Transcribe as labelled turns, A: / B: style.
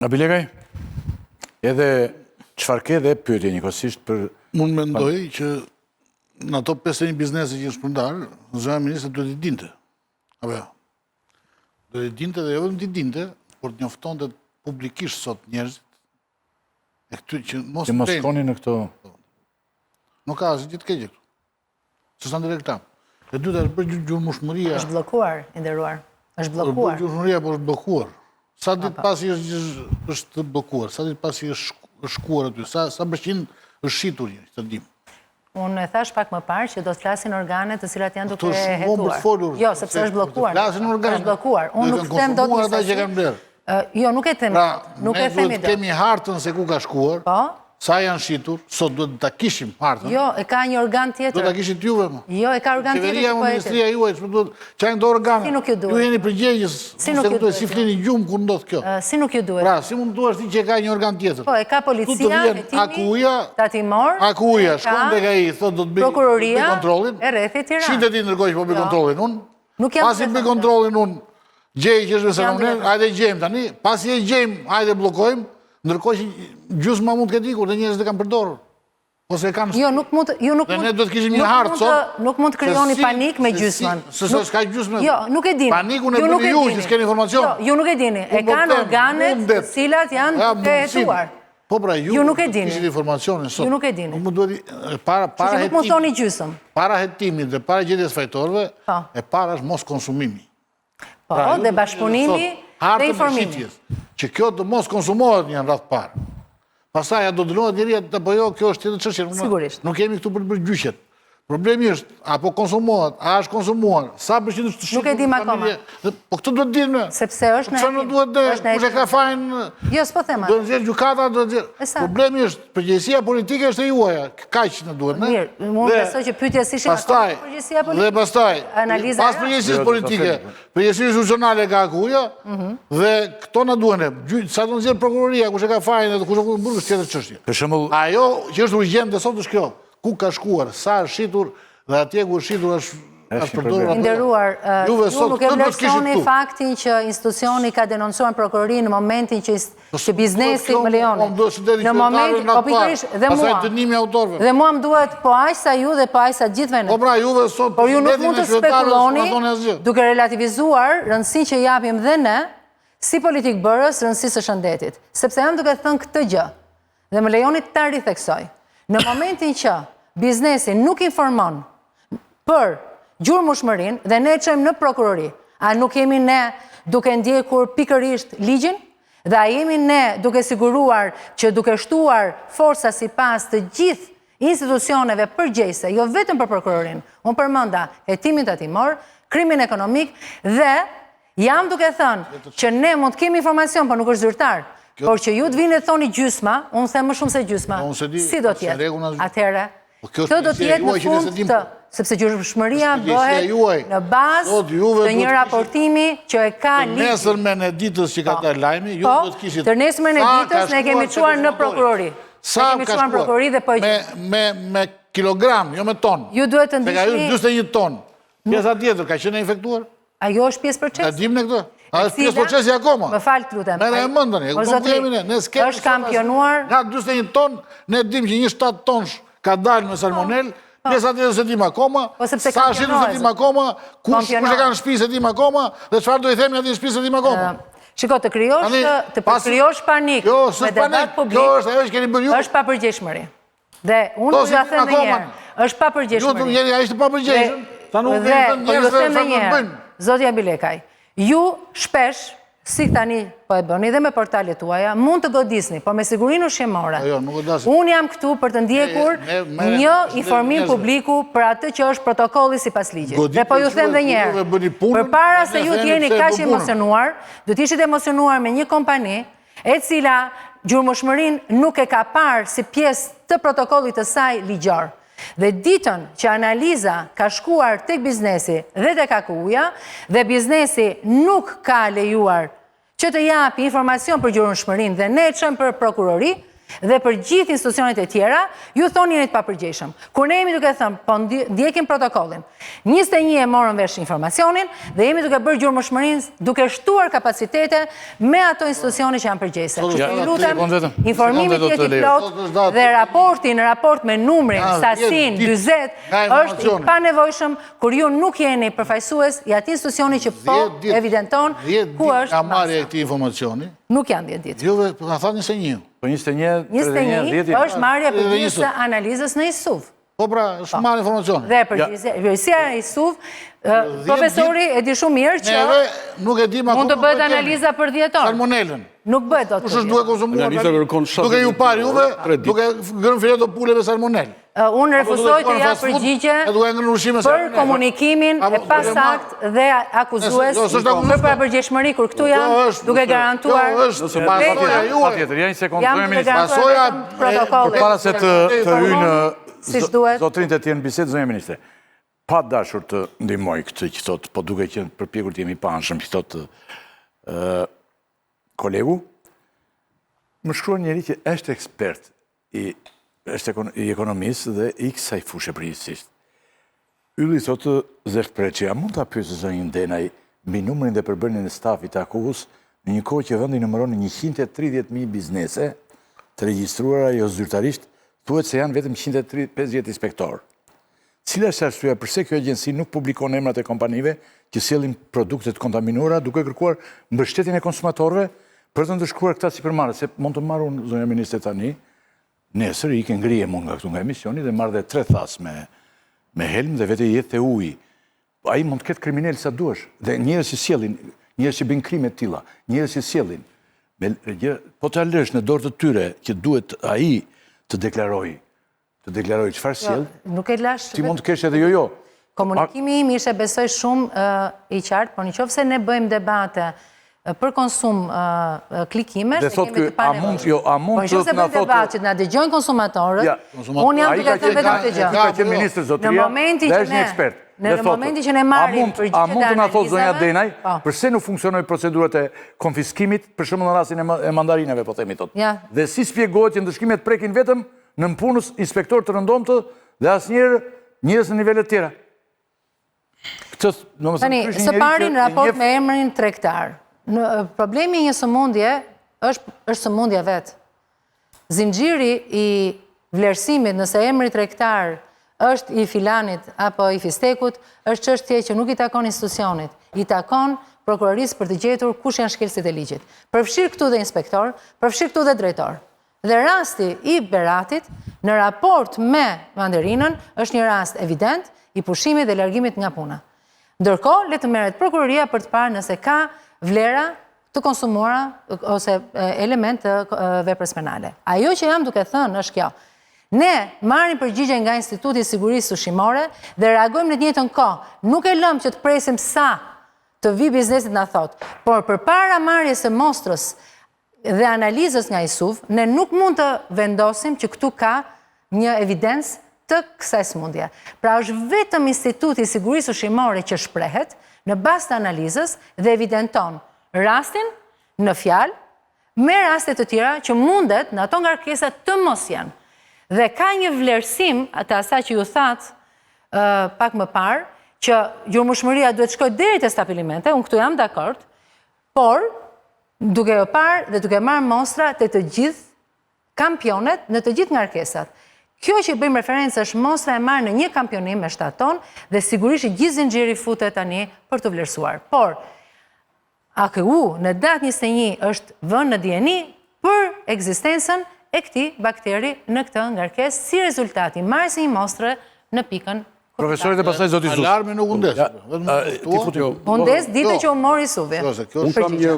A: Abilekaj, edhe qëfar ke dhe pyetje njëkohësisht për...
B: Unë mendoj që në ato 51 biznese që është përndarë, zëra ministre duhet i dinte. Apo jo? Duhet i dinte dhe jo vetëm t'i dinte, por të njoftonte publikisht sot njerëzit e këty që mos
A: shkoni në këto...
B: Nuk ka asgjë të keqe këtu. Së sa reklam. E dyta është për gjurmëshmëria.
C: Është bllokuar, i nderuar. Është bllokuar.
B: Gjurmëshmëria po është bllokuar. Sa ditë pasi është bllokuar, sa ditë pasi është shkuar aty, sa përqind është shitur një, të dim.
C: Unë e thash pak më parë që do të flasin organet të cilat janë duke hetuar.
B: Folur.
C: Jo, sepse është bllokuar.
B: Flasin organet.
C: Është bllokuar. Unë nuk them dot
B: ata që kanë blerë.
C: Jo, nuk e them. Nuk e themi dot.
B: Ne kemi hartën se ku ka shkuar.
C: Po.
B: Sa janë shitur, sot duhet ta kishim hartën.
C: Jo, e ka një organ tjetër.
B: Do ta kishit juve më.
C: Jo, e ka organ tjetër.
B: Qeveria, ministria juaj, çfarë do organe?
C: Si nuk ju duhet?
B: Ju jeni përgjegjës.
C: Si nuk ju duhet?
B: Si flini gjumë kur ndodh kjo?
C: Si nuk ju duhet?
B: Pra, si mund duash ti që ka një organ tjetër?
C: Po, e ka policia, hetimi, tatimor.
B: Akuja, shkon tek ai, thotë do të bëj kontrollin.
C: E rrethit Tiranë.
B: Shitet ti ndërkohë që po bëj kontrollin unë.
C: Nuk jam.
B: Pasi bëj kontrollin unë, gjej që është me salmonen, hajde gjejmë tani. Pasi e gjejmë, hajde bllokojmë. Ndërkohë që gjysma mund të ketë ikur dhe njerëzit e kanë përdorur. Ose e kanë...
C: Jo, nuk mund...
B: Dhe ne do të kishim një hartë sot...
C: Nuk mund të krijoni panik me gjysmën.
B: Se s'ka gjysmën...
C: Jo, nuk e dini.
B: Panikun e bëni ju që s'keni informacion.
C: Jo, ju nuk e dini. E kanë organet të cilat janë duke hetuar.
B: Po pra, ju
C: nuk e dini.
B: Kishit informacionin sot.
C: Ju nuk e dini.
B: Nuk
C: mund thoni gjysmë.
B: Para hetimit dhe para gjetjes fajtorëve, e para është mos konsumimi.
C: Po, dhe bashkëpunimi dhe informimi.
B: Që kjo të mos konsumohet një në radhë parë. Pastaj a do dënohet njëria të apo jo, kjo është tjetër çështje.
C: Sigurisht.
B: Nuk jemi këtu për të bërë gjyqet. Problemi është, apo konsumohet, a është konsumuar, sa përqind është të shitur...
C: Nuk e dim akoma.
B: Po këtë duhet dinë.
C: Sepse është në...
B: Çfarë nuk duhet dhe, kush e ka fajin...
C: Jo, s'po thema.
B: Do të nxjerr gjykata, do të nxjerr... Problemi është, përgjegjësia politike është e juaja, kaq në duhet, ne?
C: Mirë, unë besoj që pyetjes ishin akoma përgjegjësia politike.
B: Dhe pastaj, pas përgjegjësisë politike, përgjegjësia institucionale ka akuja, dhe këto na duhen. Sa do nxjerr prokuroria, kush e ka fajin dhe kush e burg tjetër çështje.
A: Për shembull,
B: ajo që është urgjente sot është kjo. Ku ka shkuar, sa është shitur dhe atje ku është shitur është përdorur.
C: Nderuar, ju nuk e vlerësoni faktin që institucioni ka denoncuar prokurorinë në momentin që biznesi më lejon. Në momentin, po pikërisht dhe mua. Dhe mua më duhet po aq sa ju dhe po aq sa gjithëve ne.
B: Po pra juve sot.
C: Por ju nuk mund të spekuloni duke relativizuar rëndësinë që japim dhe ne si politik bërës rëndësisë së shëndetit. Sepse jam duke thënë këtë gjë dhe më lejoni ta ritheksoj. Në momentin që biznesi nuk informon për gjurmëshmërinë dhe ne çojmë në prokurori, a nuk jemi ne duke ndjekur pikërisht ligjin? Dhe a jemi ne duke siguruar që duke shtuar forca sipas të gjithë institucioneve përgjegjëse, jo vetëm për prokurorin, unë përmenda hetimin tatimor, krimin ekonomik dhe jam duke thënë që ne mund të kemi informacion, por nuk është zyrtar. Por që ju të vinë e thoni gjysma, unë them më shumë se gjysma, si do tjetë? Atëherë, këtë do tjetë në fund të, sepse gjurmëshmëria bëhet në bazë të një raportimi që e ka ligjë.
B: Nesërmen e ditës që ka të lajmi, ju do të kishit...
C: Po, nesërmen e ditës ne kemi quar në prokurori.
B: Sa ka shkuar? Me kilogram, jo me ton.
C: Ju duhet të ndishni...
B: Se ka ju 21 ton. Pjesa tjetër, ka qenë infektuar?
C: Ajo është pjesë procesi.
B: A dim në këtë? A është pjesë procesi akoma?
C: Më falë të lutem.
B: Mere e mëndën,
C: është kampionuar...
B: Nga 21 ton, ne dim që një 7 tonsh ka dalë me salmonel, pjesa tjetër se dim akoma, sa shitur se dim akoma, kush e ka në shtëpi se dim akoma, dhe çfarë do i themi ati në shtëpi se dim akoma.
C: Shiko, të kryosh panik me debat publik, është pa përgjegjshmëri. Dhe unë do ja them edhe një herë, është pa përgjegjshmëri.
B: Jeni ai është pa përgjegjshëm.
C: Dhe po ju them edhe një herë, zotja Bilekaj, ju shpesh, si tani po e bëni dhe me portalet tuaja, mund të godisni, por me sigurinë ushqimore. Unë jam këtu për të ndjekur një informim publiku për atë që është protokolli sipas ligjit. Dhe po ju them edhe një herë, përpara se ju të jeni kaq emocionuar, do të ishit emocionuar me një kompani e cila gjurmëshmërinë nuk e ka parë si pjesë të protokollit të saj ligjor. Dhe ditën që analiza ka shkuar tek biznesi dhe tek akuja, dhe biznesi nuk ka lejuar që të japi informacion për gjurmëshmërinë dhe ne çojmë për prokurori, dhe për gjithë institucionet e tjera, ju thoni jeni të papërgjegjshëm. Kur ne jemi duke thënë, po ndjekim protokollin. 21 e morën vesh informacionin dhe jemi duke bërë gjurmëshmërinë, duke shtuar kapacitete me ato institucione që janë përgjegjëse. Ju lutem, informimi të jetë i plot dhe në raport me numrin, sasin, 40, është i panevojshëm kur ju nuk jeni përfaqësues i atij institucioni që po evidenton ku është
B: masa. Marrja e këtij informacioni.
C: Nuk janë 10 ditë.
B: Juve na thani 21.
A: Po 21,
C: 10 është marrja përgjithëse analizës në ISUV.
B: Po pra, është marrë informacioni.
C: Dhe përgjithësia e ISUV, profesori e di shumë mirë që mund të bëhet analiza për 10 orë.
B: Salmonellën.
C: Nuk bëhet dot.
B: Kush është duke konsumuar? Duke ju parë juve, duke ngrënë fileto puleve salmonellë.
C: Unë refuzoj të jap përgjigje për komunikimin e pasakt dhe akuzues për papërgjegjshmëri kur këtu jam duke garantuar
A: patjetër, ja një sekondë, para se të hyjnë zotrinët e tjerë në bisedë, zonja ministre, pa dashur të ndihmoj këtë që thotë, po duke qenë përpjekur të jemi pa anshëm, që thotë kolegu, më shkruan njëri që është ekspert i ekonomisë dhe i kësaj fushë përgjithsisht. Ylli thotë, Zeft Preçi, a mund ta pyesë zonjën Denaj mbi numrin dhe përbërjen e stafit të AKU-s në një kohë që vendi numëron 130.000 biznese të regjistruara jo zyrtarisht, thuhet se janë vetëm 150 inspektor. Cila është arsyeja pse kjo agjenci nuk publikon emrat e kompanive që sjellin produkte të kontaminuara duke kërkuar mbështetjen e konsumatorëve për të ndëshkruar këta sipërmarrës, se mund të marrë unë, zonja ministre, tani nesër i ke ngrije mund nga këtu nga emisioni dhe marrë dhe 3 thas me helm dhe vete jetë e uji. Ai mund të ketë kriminal sa duash. Dhe njerëz që sjellin, njerëz që bëjnë krime të tilla, njerëz që sjellin. Po ta lësh në dorë të tyre që duhet ai të deklarojë çfarë sjell.
C: Nuk e lash.
A: Ti mund të kesh edhe jo.
C: Komunikimi im ishte besoj shumë i qartë, por nëse ne bëjmë debate për konsum klikimesh,
A: dhe thotë ky, a mund të na thotë
C: që na dëgjojnë konsumatorët, unë jam duke thënë vetëm këtë gjë.
A: Ka qenë ministër zotëria, dhe është një ekspert.
C: Në momentin që ne marrim përgjigjet e
A: analizave, a mund të na thotë zonja Denaj, pse nuk funksionojnë procedurat e konfiskimit, për shembull në rastin e mandarinave, po themi thotë. Dhe si shpjegohet që ndëshkimet prekin vetëm në punës inspektor të rëndomtë dhe asnjëherë njerëz në nivele të tjera.
C: Tani, së pari në raport me emrin tregtar. Problemi i një sëmundje është sëmundja vetë. Zinxhiri i vlerësimit nëse emri tregtar është i filanit apo i fistekut, është çështje që nuk i takon institucionit, i takon prokurorisë për të gjetur kush janë shkelësit e ligjit. Përfshir këtu dhe inspektor, përfshir këtu dhe drejtor. Dhe rasti i Beratit në raport me Manderinën është një rast evident i pushimit dhe largimit nga puna. Ndërkohë, le të merret prokuroria për të parë nëse ka vlera të konsumuara ose element të veprës penale. Ajo që jam duke thënë është kjo. Ne marrim përgjigje nga Instituti i Sigurisë Ushqimore dhe reagojmë në të njëjtën kohë. Nuk e lëm që të presim sa të vi biznesit na thotë, por përpara marrjes së mostrës dhe analizës nga ISUV, ne nuk mund të vendosim që këtu ka një evidencë të kësaj sëmundje. Pra është vetëm Instituti i Sigurisë Ushqimore që shprehet në bazë të analizës dhe evidenton rastin në fjalë me raste të tjera që mundet në ato ngarkesa të mos janë. Dhe ka një vlerësim të asaj që ju thatë pak më parë, që gjurmëshmëria duhet shkojë deri te stabilimente, unë këtu jam dakord, por duke e parë dhe duke marrë mostra të gjithë kampionet në të gjithë ngarkesat. Kjo që bëjmë referencë është mostra e marrë në një kampionim me 7 ton dhe sigurisht gjithë zinxhiri futet tani për të vlerësuar. Por AKU në datë 21 është vënë në dieni për ekzistencën e këtij bakteri në këtë ngarkesë si rezultati marrjes së një mostre në pikën.
A: Profesori dhe pastaj zoti Zus.
B: Alarmi nuk undes.
C: Undes ditë që u mori ISUV.
D: Unë kam një